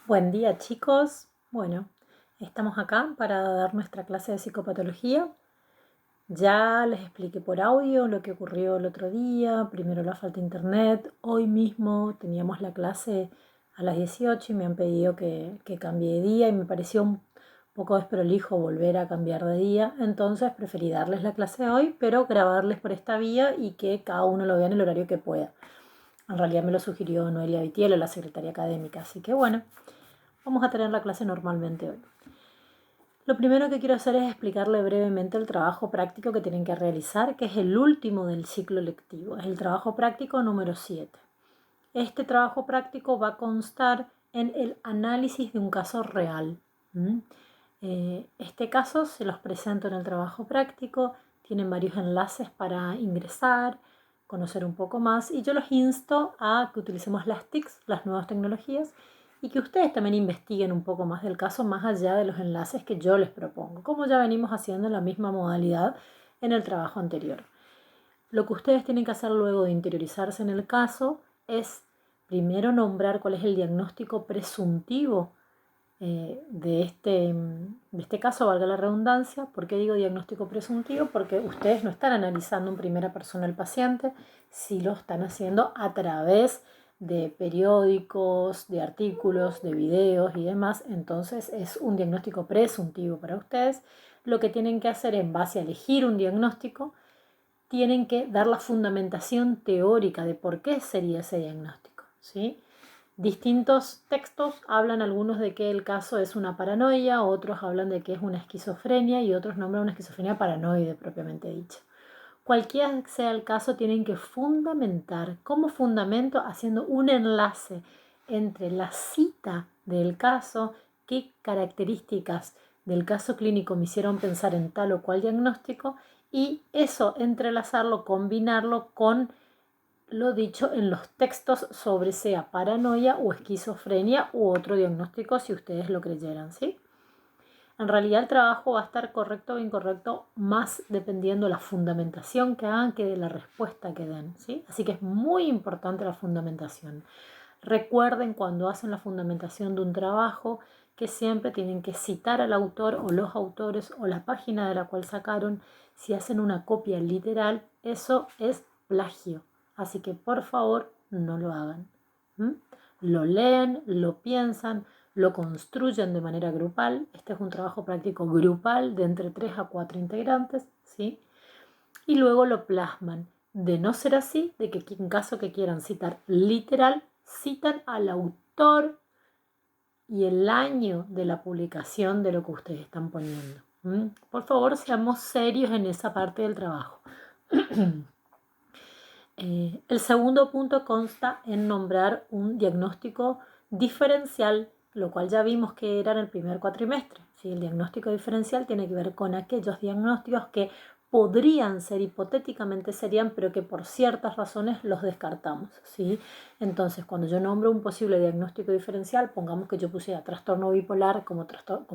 Buen día, chicos. Bueno, estamos acá para dar nuestra clase de psicopatología. Ya les expliqué por audio lo que ocurrió el otro día, primero la falta de internet. Hoy mismo teníamos la clase a las 18 y me han pedido que cambie de día y me pareció un poco desprolijo volver a cambiar de día. Entonces preferí darles la clase hoy, pero grabarles por esta vía y que cada uno lo vea en el horario que pueda. En realidad me lo sugirió Noelia Vitielo, la secretaria académica, así que bueno. Vamos a tener la clase normalmente hoy. Lo primero que quiero hacer es explicarle brevemente el trabajo práctico que tienen que realizar, que es el último del ciclo lectivo. Es el trabajo práctico número 7. Este trabajo práctico va a constar en el análisis de un caso real. Este caso se los presento en el trabajo práctico. Tienen varios enlaces para ingresar, conocer un poco más y yo los insto a que utilicemos las TICs, las nuevas tecnologías, y que ustedes también investiguen un poco más del caso más allá de los enlaces que yo les propongo, como ya venimos haciendo en la misma modalidad en el trabajo anterior. Lo que ustedes tienen que hacer luego de interiorizarse en el caso es primero nombrar cuál es el diagnóstico presuntivo de este caso, valga la redundancia. ¿Por qué digo diagnóstico presuntivo? Porque ustedes no están analizando en primera persona el paciente, si lo están haciendo a través de periódicos, de artículos, de videos y demás. Entonces es un diagnóstico presuntivo para ustedes. Lo que tienen que hacer en base a elegir un diagnóstico, tienen que dar la fundamentación teórica de por qué sería ese diagnóstico, ¿sí? Distintos textos hablan algunos de que el caso es una paranoia, otros hablan de que es una esquizofrenia y otros nombran una esquizofrenia paranoide propiamente dicha. Cualquiera sea el caso, tienen que fundamentar como fundamento haciendo un enlace entre la cita del caso, qué características del caso clínico me hicieron pensar en tal o cual diagnóstico, y eso entrelazarlo, combinarlo con lo dicho en los textos sobre sea paranoia o esquizofrenia u otro diagnóstico si ustedes lo creyeran, ¿sí? En realidad el trabajo va a estar correcto o incorrecto más dependiendo de la fundamentación que hagan que de la respuesta que den, ¿sí? Así que es muy importante la fundamentación. Recuerden cuando hacen la fundamentación de un trabajo que siempre tienen que citar al autor o los autores o la página de la cual sacaron. Si hacen una copia literal, eso es plagio. Así que por favor no lo hagan. Lo leen, lo piensan, lo construyen de manera grupal. Este es un trabajo práctico grupal de entre 3 a 4 integrantes, ¿sí? Y luego lo plasman. De no ser así, de que en caso que quieran citar literal, citan al autor y el año de la publicación de lo que ustedes están poniendo. Por favor, seamos serios en esa parte del trabajo. El segundo punto consta en nombrar un diagnóstico diferencial, lo cual ya vimos que era en el primer cuatrimestre. ¿Sí? El diagnóstico diferencial tiene que ver con aquellos diagnósticos que podrían ser, hipotéticamente serían, pero que por ciertas razones los descartamos, ¿sí? Entonces, cuando yo nombro un posible diagnóstico diferencial, pongamos que yo pusiera trastorno bipolar como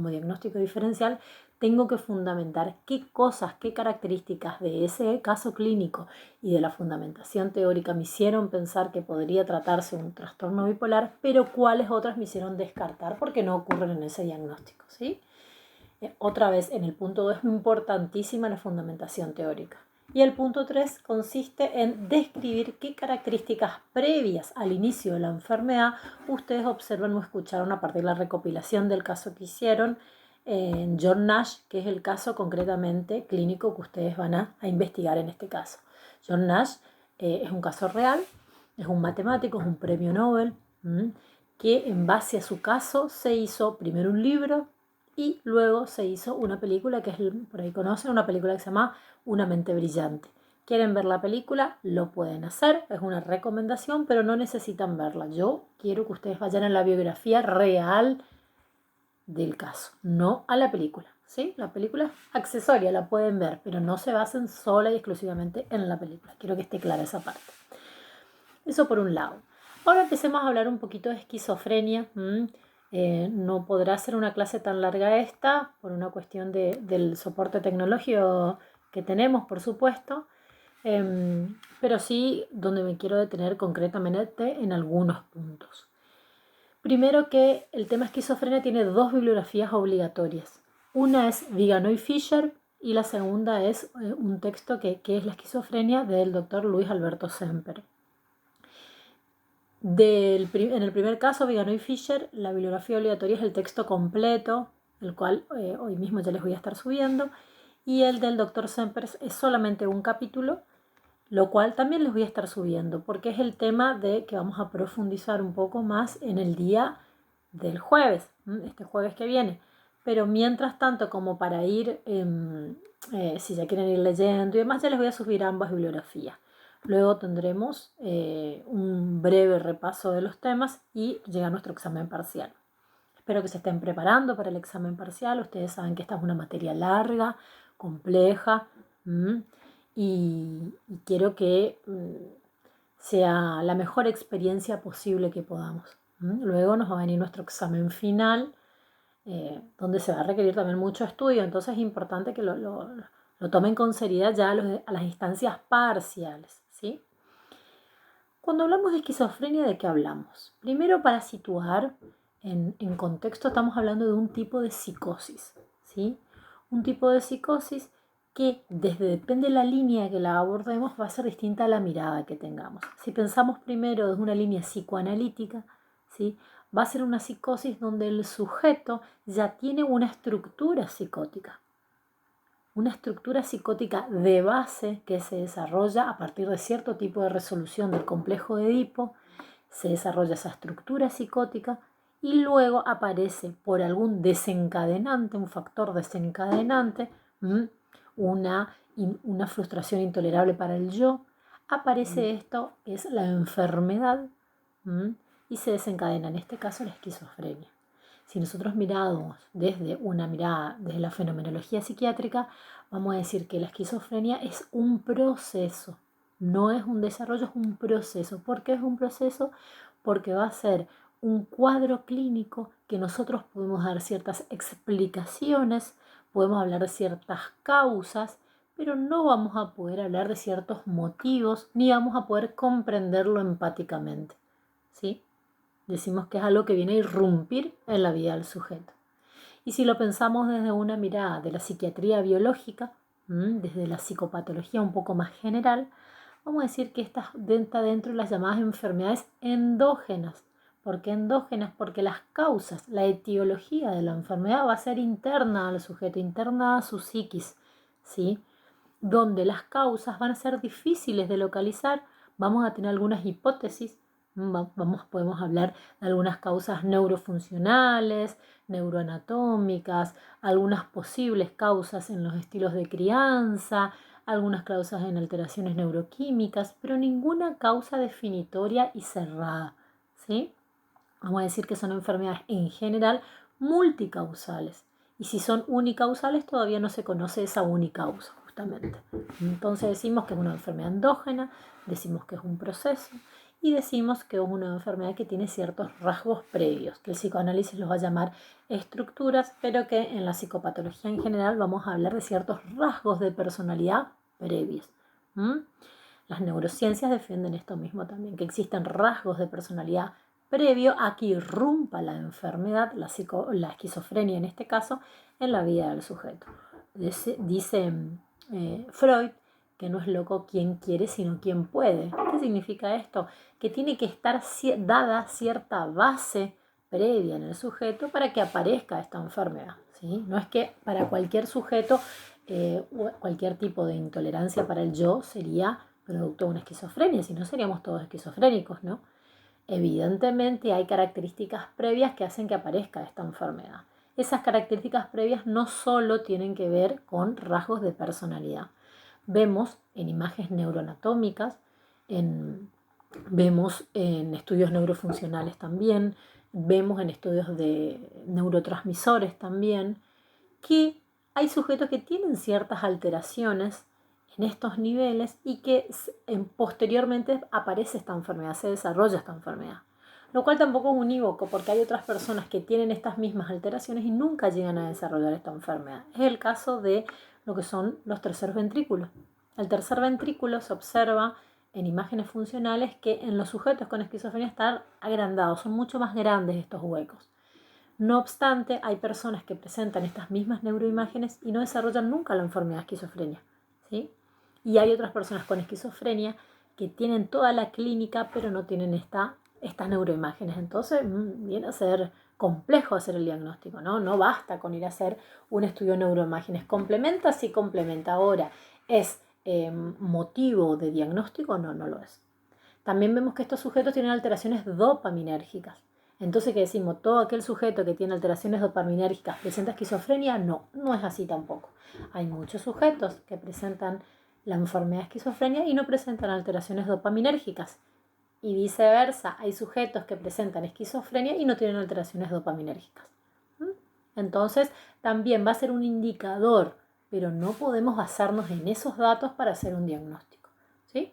diagnóstico diferencial, tengo que fundamentar qué cosas, qué características de ese caso clínico y de la fundamentación teórica me hicieron pensar que podría tratarse un trastorno bipolar, pero cuáles otras me hicieron descartar porque no ocurren en ese diagnóstico, ¿sí? Otra vez, en el punto 2 es importantísima la fundamentación teórica. Y el punto 3 consiste en describir qué características previas al inicio de la enfermedad ustedes observan o escucharon a partir de la recopilación del caso que hicieron en John Nash, que es el caso concretamente clínico que ustedes van a investigar en este caso. John Nash es un caso real, es un matemático, es un premio Nobel, que en base a su caso se hizo primero un libro y luego se hizo una película que es, por ahí conocen, una película que se llama Una mente brillante. ¿Quieren ver la película? Lo pueden hacer, es una recomendación, pero no necesitan verla. Yo quiero que ustedes vayan a la biografía real del caso, no a la película, ¿sí? La película es accesoria, la pueden ver, pero no se basen sola y exclusivamente en la película. Quiero que esté clara esa parte. Eso por un lado. Ahora empecemos a hablar un poquito de esquizofrenia. No podrá ser una clase tan larga esta por una cuestión del soporte tecnológico que tenemos, por supuesto, pero sí donde me quiero detener concretamente en algunos puntos. Primero que el tema esquizofrenia tiene 2 bibliografías obligatorias. Una es Vigano y Fischer y la segunda es un texto que es la esquizofrenia del doctor Luis Alberto Semper. En el primer caso, Vigano y Fischer, la bibliografía obligatoria es el texto completo, el cual hoy mismo ya les voy a estar subiendo, y el del doctor Semper es solamente un capítulo, lo cual también les voy a estar subiendo, porque es el tema de que vamos a profundizar un poco más en el día del jueves, este jueves que viene. Pero mientras tanto, como para ir, si ya quieren ir leyendo y demás, ya les voy a subir ambas bibliografías. Luego tendremos un breve repaso de los temas y llega nuestro examen parcial. Espero que se estén preparando para el examen parcial. Ustedes saben que esta es una materia larga, compleja, y quiero que sea la mejor experiencia posible que podamos. Luego nos va a venir nuestro examen final, donde se va a requerir también mucho estudio. Entonces es importante que lo tomen con seriedad ya a las instancias parciales, ¿sí? Cuando hablamos de esquizofrenia, ¿de qué hablamos? Primero, para situar en contexto, estamos hablando de un tipo de psicosis, ¿sí? Un tipo de psicosis que depende de la línea que la abordemos, va a ser distinta a la mirada que tengamos. Si pensamos primero desde una línea psicoanalítica, ¿sí? Va a ser una psicosis donde el sujeto ya tiene una estructura psicótica de base que se desarrolla a partir de cierto tipo de resolución del complejo de Edipo, se desarrolla esa estructura psicótica y luego aparece por algún desencadenante, un factor desencadenante, una frustración intolerable para el yo, aparece esto, es la enfermedad, y se desencadena en este caso la esquizofrenia. Si nosotros miramos desde la fenomenología psiquiátrica, vamos a decir que la esquizofrenia es un proceso, no es un desarrollo, es un proceso. ¿Por qué es un proceso? Porque va a ser un cuadro clínico que nosotros podemos dar ciertas explicaciones, podemos hablar de ciertas causas, pero no vamos a poder hablar de ciertos motivos, ni vamos a poder comprenderlo empáticamente, ¿sí? Decimos que es algo que viene a irrumpir en la vida del sujeto. Y si lo pensamos desde una mirada de la psiquiatría biológica, desde la psicopatología un poco más general, vamos a decir que está dentro de las llamadas enfermedades endógenas. ¿Por qué endógenas? Porque las causas, la etiología de la enfermedad va a ser interna al sujeto, interna a su psiquis, ¿sí? Donde las causas van a ser difíciles de localizar, vamos a tener algunas hipótesis, podemos hablar de algunas causas neurofuncionales, neuroanatómicas, algunas posibles causas en los estilos de crianza, algunas causas en alteraciones neuroquímicas, pero ninguna causa definitoria y cerrada, ¿sí? Vamos a decir que son enfermedades en general multicausales. Y si son unicausales, todavía no se conoce esa unicausa, justamente. Entonces decimos que es una enfermedad endógena, decimos que es un proceso y decimos que es una enfermedad que tiene ciertos rasgos previos, que el psicoanálisis los va a llamar estructuras, pero que en la psicopatología en general vamos a hablar de ciertos rasgos de personalidad previos. Las neurociencias defienden esto mismo también, que existen rasgos de personalidad previo a que irrumpa la enfermedad, la esquizofrenia en este caso, en la vida del sujeto. Dice Freud que no es loco quien quiere, sino quien puede. ¿Qué significa esto? Que tiene que estar dada cierta base previa en el sujeto para que aparezca esta enfermedad, ¿sí? No es que para cualquier sujeto, cualquier tipo de intolerancia para el yo sería producto de una esquizofrenia, si no seríamos todos esquizofrénicos, ¿no? Evidentemente hay características previas que hacen que aparezca esta enfermedad. Esas características previas no solo tienen que ver con rasgos de personalidad. Vemos en imágenes neuroanatómicas, vemos en estudios neurofuncionales también, vemos en estudios de neurotransmisores también, que hay sujetos que tienen ciertas alteraciones en estos niveles y que posteriormente aparece esta enfermedad, se desarrolla esta enfermedad. Lo cual tampoco es unívoco porque hay otras personas que tienen estas mismas alteraciones y nunca llegan a desarrollar esta enfermedad. Es el caso de lo que son los terceros ventrículos. El tercer ventrículo se observa en imágenes funcionales que en los sujetos con esquizofrenia están agrandados, son mucho más grandes estos huecos. No obstante, hay personas que presentan estas mismas neuroimágenes y no desarrollan nunca la enfermedad de esquizofrenia, ¿sí? Y hay otras personas con esquizofrenia que tienen toda la clínica, pero no tienen estas neuroimágenes. Entonces, viene a ser complejo hacer el diagnóstico, ¿no? No basta con ir a hacer un estudio de neuroimágenes. ¿Complementa? Sí, complementa. Ahora, ¿es motivo de diagnóstico? No, no lo es. También vemos que estos sujetos tienen alteraciones dopaminérgicas. Entonces, ¿qué decimos? ¿Todo aquel sujeto que tiene alteraciones dopaminérgicas presenta esquizofrenia? No, no es así tampoco. Hay muchos sujetos que presentan la enfermedad de esquizofrenia y no presentan alteraciones dopaminérgicas. Y viceversa, hay sujetos que presentan esquizofrenia y no tienen alteraciones dopaminérgicas. Entonces, también va a ser un indicador, pero no podemos basarnos en esos datos para hacer un diagnóstico, ¿sí?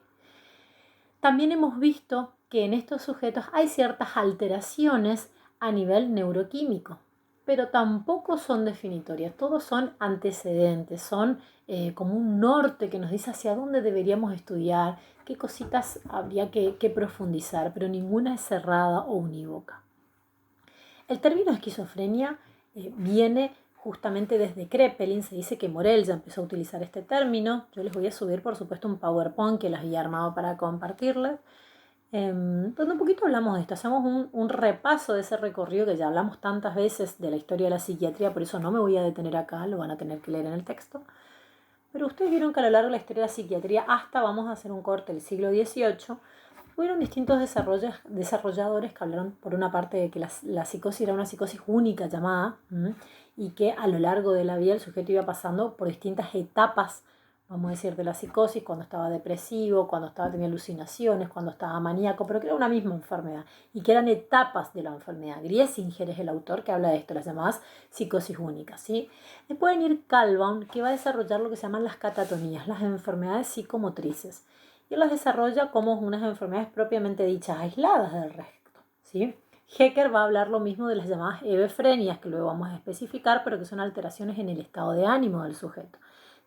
También hemos visto que en estos sujetos hay ciertas alteraciones a nivel neuroquímico, pero tampoco son definitorias, todos son antecedentes, son como un norte que nos dice hacia dónde deberíamos estudiar, qué cositas habría que profundizar, pero ninguna es cerrada o unívoca. El término esquizofrenia viene justamente desde Kraepelin. Se dice que Morel ya empezó a utilizar este término. Yo les voy a subir, por supuesto, un PowerPoint que las había armado para compartirles, donde un poquito hablamos de esto. Hacemos un repaso de ese recorrido que ya hablamos tantas veces de la historia de la psiquiatría, por eso no me voy a detener acá, lo van a tener que leer en el texto. Pero ustedes vieron que a lo largo de la historia de la psiquiatría, hasta vamos a hacer un corte del siglo XVIII, hubieron distintos desarrolladores que hablaron por una parte de que la psicosis era una psicosis única llamada, y que a lo largo de la vida el sujeto iba pasando por distintas etapas, vamos a decir, de la psicosis, cuando estaba depresivo, cuando tenía alucinaciones, cuando estaba maníaco, pero que era una misma enfermedad y que eran etapas de la enfermedad. Griesinger es el autor que habla de esto, las llamadas psicosis únicas, ¿sí? Después va a venir Calbaum, que va a desarrollar lo que se llaman las catatonías, las enfermedades psicomotrices. Y él las desarrolla como unas enfermedades propiamente dichas, aisladas del resto, ¿sí? Hecker va a hablar lo mismo de las llamadas hebefrenias, que luego vamos a especificar, pero que son alteraciones en el estado de ánimo del sujeto,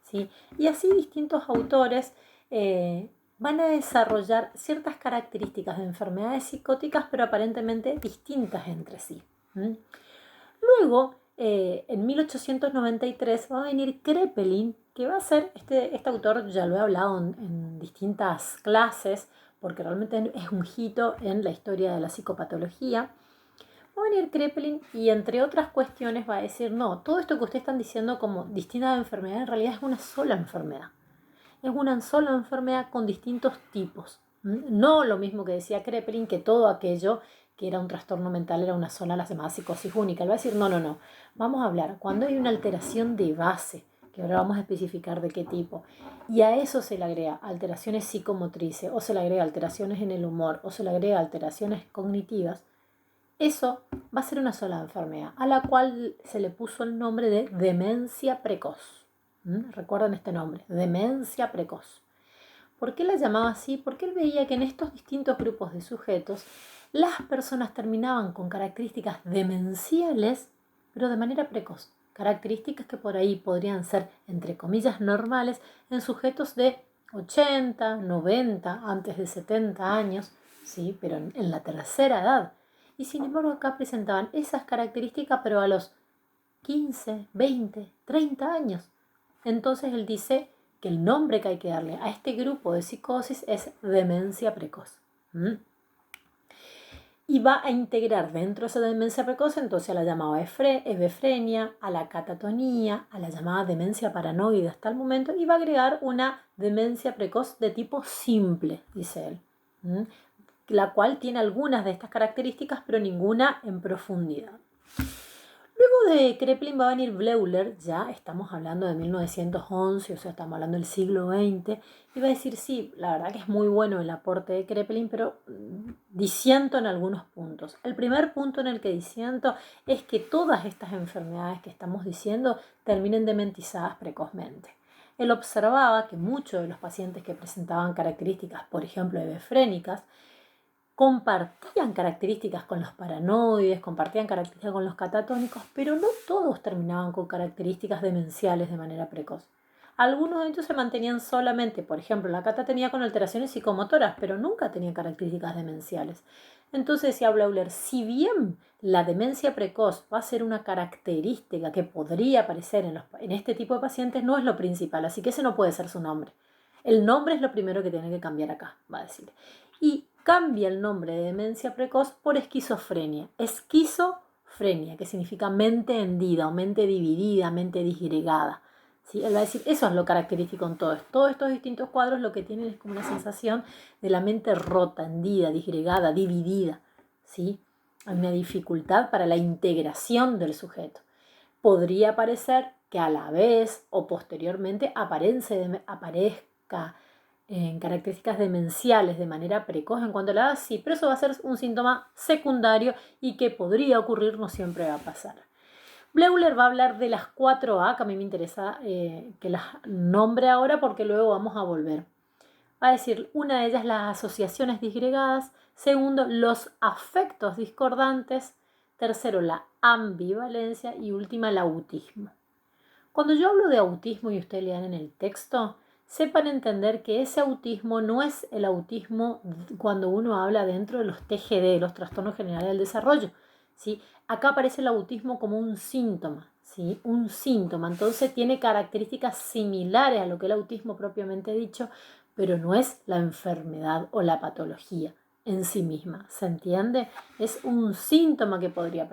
¿sí? Y así distintos autores van a desarrollar ciertas características de enfermedades psicóticas, pero aparentemente distintas entre sí. Luego, en 1893 va a venir Kraepelin, que va a ser, este autor ya lo he hablado en distintas clases, porque realmente es un hito en la historia de la psicopatología. Va a venir Kraepelin y entre otras cuestiones va a decir, no, todo esto que ustedes están diciendo como distintas enfermedades en realidad es una sola enfermedad. Es una sola enfermedad con distintos tipos. No lo mismo que decía Kraepelin, que todo aquello que era un trastorno mental era una sola, las demás psicosis única. Él va a decir, no, no, no. Vamos a hablar cuando hay una alteración de base, que ahora vamos a especificar de qué tipo, y a eso se le agrega alteraciones psicomotrices, o se le agrega alteraciones en el humor, o se le agrega alteraciones cognitivas. Eso va a ser una sola enfermedad, a la cual se le puso el nombre de demencia precoz. Recuerden este nombre, demencia precoz. ¿Por qué la llamaba así? Porque él veía que en estos distintos grupos de sujetos las personas terminaban con características demenciales, pero de manera precoz. Características que por ahí podrían ser, entre comillas, normales en sujetos de 80, 90, antes de 70 años, ¿sí? Pero en la tercera edad. Y sin embargo acá presentaban esas características, pero a los 15, 20, 30 años. Entonces él dice que el nombre que hay que darle a este grupo de psicosis es demencia precoz. Y va a integrar dentro de esa demencia precoz entonces a la llamada hebefrenia, a la catatonía, a la llamada demencia paranoide hasta el momento, y va a agregar una demencia precoz de tipo simple, dice él, la cual tiene algunas de estas características pero ninguna en profundidad. Luego de Kraepelin va a venir Bleuler, ya estamos hablando de 1911, o sea, estamos hablando del siglo XX, y va a decir, sí, la verdad que es muy bueno el aporte de Kraepelin, pero disiento en algunos puntos. El primer punto en el que disiento es que todas estas enfermedades que estamos diciendo terminen dementizadas precozmente. Él observaba que muchos de los pacientes que presentaban características, por ejemplo, hebefrénicas, compartían características con los paranoides, compartían características con los catatónicos, pero no todos terminaban con características demenciales de manera precoz. Algunos de ellos se mantenían solamente, por ejemplo, la Cata tenía con alteraciones psicomotoras, pero nunca tenía características demenciales. Entonces decía Bleuler, si bien la demencia precoz va a ser una característica que podría aparecer en este tipo de pacientes, no es lo principal, así que ese no puede ser su nombre. El nombre es lo primero que tiene que cambiar acá, va a decir. Y cambia el nombre de demencia precoz por esquizofrenia. Esquizofrenia, que significa mente hendida o mente dividida, mente disgregada. ¿Sí? Él va a decir, eso es lo característico en todo esto. Todos estos distintos cuadros lo que tienen es como una sensación de la mente rota, hendida, disgregada, dividida. ¿Sí? Hay una dificultad para la integración del sujeto. Podría parecer que a la vez o posteriormente aparezca en características demenciales de manera precoz en cuanto a la edad, sí, pero eso va a ser un síntoma secundario y que podría ocurrir, no siempre va a pasar. Bleuler va a hablar de las 4A, que a mí me interesa que las nombre ahora porque luego vamos a volver. Va a decir, una de ellas las asociaciones disgregadas, segundo, los afectos discordantes, tercero, la ambivalencia y última, el autismo. Cuando yo hablo de autismo y ustedes lean en el texto, sepan entender que ese autismo no es el autismo cuando uno habla dentro de los TGD, los trastornos generales del desarrollo, ¿sí? Acá aparece el autismo como un síntoma, ¿sí? Un síntoma, entonces tiene características similares a lo que el autismo propiamente dicho, pero no es la enfermedad o la patología en sí misma, ¿se entiende? Es un síntoma que podría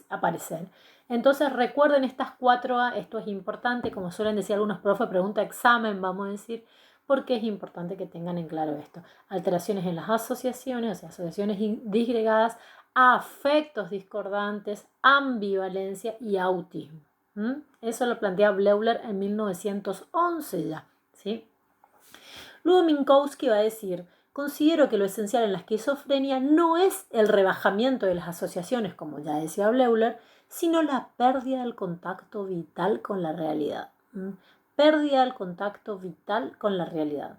aparecer. Entonces recuerden estas 4A, esto es importante, como suelen decir algunos profes, pregunta examen, vamos a decir, porque es importante que tengan en claro esto. Alteraciones en las asociaciones, o sea, asociaciones disgregadas, afectos discordantes, ambivalencia y autismo. Eso lo plantea Bleuler en 1911 ya, ¿sí? Luego Minkowski va a decir, considero que lo esencial en la esquizofrenia no es el rebajamiento de las asociaciones, como ya decía Bleuler, sino la pérdida del contacto vital con la realidad. Pérdida del contacto vital con la realidad.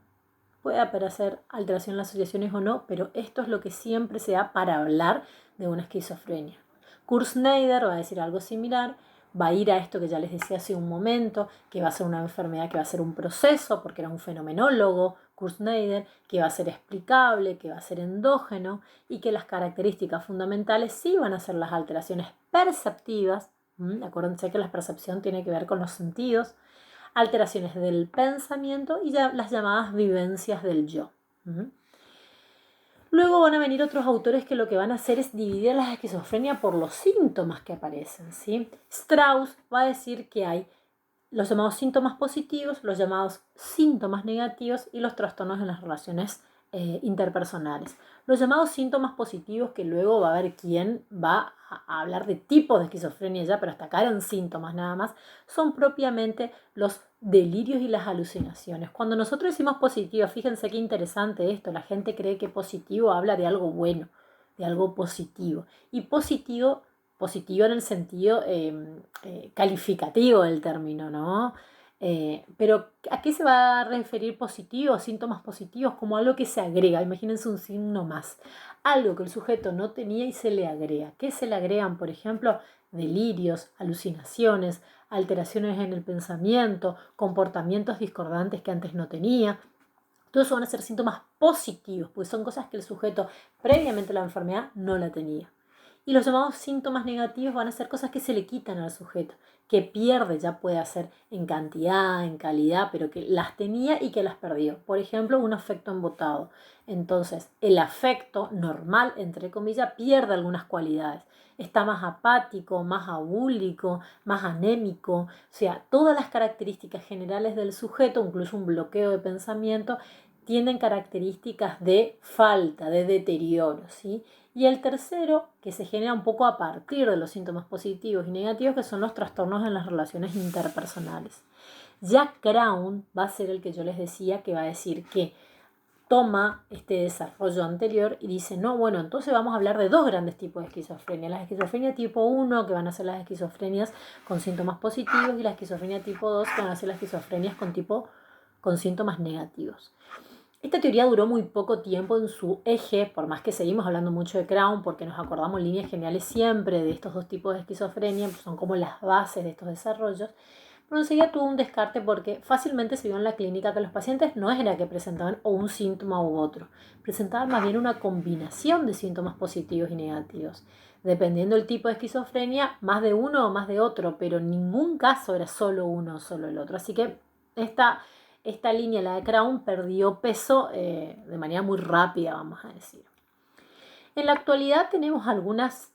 Puede aparecer alteración en las asociaciones o no, pero esto es lo que siempre se da para hablar de una esquizofrenia. Kurt Schneider va a decir algo similar, va a ir a esto que ya les decía hace un momento, que va a ser una enfermedad que va a ser un proceso, porque era un fenomenólogo, Kurt Schneider, que va a ser explicable, que va a ser endógeno y que las características fundamentales sí van a ser las alteraciones perceptivas. Acuérdense que la percepción tiene que ver con los sentidos, alteraciones del pensamiento y ya las llamadas vivencias del yo. Luego van a venir otros autores que lo que van a hacer es dividir la esquizofrenia por los síntomas que aparecen, ¿sí? Strauss va a decir que hay los llamados síntomas positivos, los llamados síntomas negativos y los trastornos en las relaciones interpersonales. Los llamados síntomas positivos, que luego va a haber quién va a hablar de tipos de esquizofrenia ya, pero hasta acá eran síntomas nada más, son propiamente los delirios y las alucinaciones. Cuando nosotros decimos positivo, fíjense qué interesante esto, la gente cree que positivo habla de algo bueno, de algo positivo. Y positivo en el sentido calificativo del término, ¿no? Pero ¿a qué se va a referir positivo? Síntomas positivos como algo que se agrega. Imagínense un signo más. Algo que el sujeto no tenía y se le agrega. ¿Qué se le agregan? Por ejemplo, delirios, alucinaciones, alteraciones en el pensamiento, comportamientos discordantes que antes no tenía. Todo eso van a ser síntomas positivos, pues son cosas que el sujeto previamente a la enfermedad no la tenía. Y los llamados síntomas negativos van a ser cosas que se le quitan al sujeto, que pierde, ya puede ser en cantidad, en calidad, pero que las tenía y que las perdió. Por ejemplo, un afecto embotado. Entonces, el afecto normal, entre comillas, pierde algunas cualidades. Está más apático, más abúlico, más anémico. O sea, todas las características generales del sujeto, incluso un bloqueo de pensamiento, tienen características de falta, de deterioro, ¿sí? Y el tercero, que se genera un poco a partir de los síntomas positivos y negativos, que son los trastornos en las relaciones interpersonales. Jack Crown va a ser el que yo les decía, que va a decir que toma este desarrollo anterior y dice, no, bueno, entonces vamos a hablar de dos grandes tipos de esquizofrenia. La esquizofrenia tipo 1, que van a ser las esquizofrenias con síntomas positivos, y la esquizofrenia tipo 2, que van a ser las esquizofrenias con síntomas negativos. Esta teoría duró muy poco tiempo en su eje, por más que seguimos hablando mucho de Crown, porque nos acordamos en líneas generales siempre de estos dos tipos de esquizofrenia, son como las bases de estos desarrollos. Pero enseguida tuvo un descarte porque fácilmente se vio en la clínica que los pacientes no era que presentaban o un síntoma u otro, presentaban más bien una combinación de síntomas positivos y negativos. Dependiendo del tipo de esquizofrenia, más de uno o más de otro, pero en ningún caso era solo uno o solo el otro. Así que esta línea, la de Crown, perdió peso de manera muy rápida, vamos a decir. En la actualidad tenemos algunas,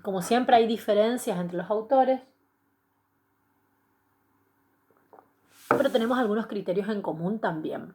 como siempre hay diferencias entre los autores, pero tenemos algunos criterios en común también.